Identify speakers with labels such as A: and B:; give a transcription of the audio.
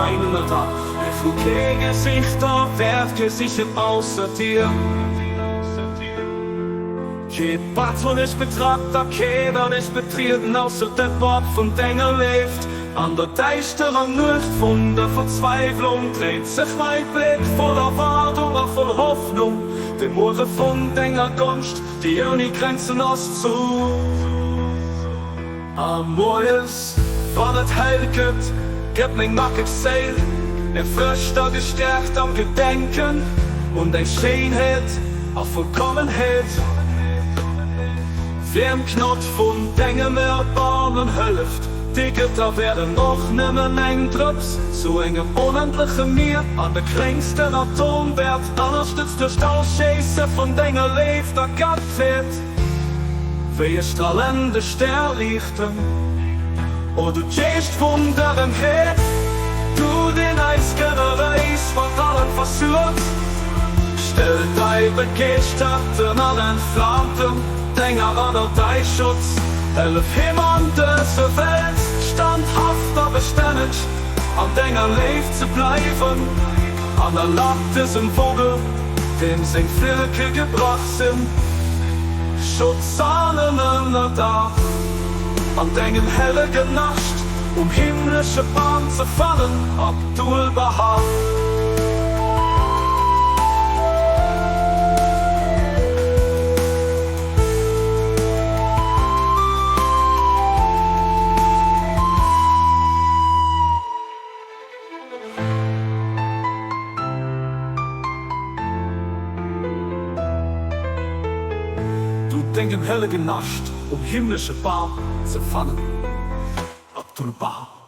A: deinen Tag. Von kein Gesichter wird gesichert außer dir. Kein Bad nicht betrachtet, keiner nicht betreten, außer der Bord von Dänger lebt. An der düsteren Nacht von der Verzweiflung dreht sich mein Blick voller Erwartung, auch voller Hoffnung. Den Mure von Dänger Gunst, die ohne Grenzen auszu. Am Morgens, wann es hell gibt, gibt mein Mack Seil. Fürchter gestärkt am Gedenken und ein Schönheit auf Vollkommenheit. Wem Knot von Dinge mehr Bahnen hilft, die Gitter werden noch nimmer eng Drups. Zu engem unendlichen Meer an der kleinsten Atomwert, unterstützt durch Stauschäße von Dinge lebt der Gottheit. Wie strahlende Sternlichten, oder du gehst von deren Heid. Du den eiskerne Reis von allen versucht, stell dein Begeerten an entflammten Dinger an der Deichschutz. Helf ihm an dieser Welt standhafter beständig, am Dinger lebt zu bleiben. An der Lacht ist ein Vogel, dem sing Flirke gebracht sind. Schutz allen in der Dach, an Dingen helle Nacht, himmlische Bahn zu fallen, Abdul Baha. Du denken helle Nacht, himmlische Bahn zu fallen, Abdul Baha.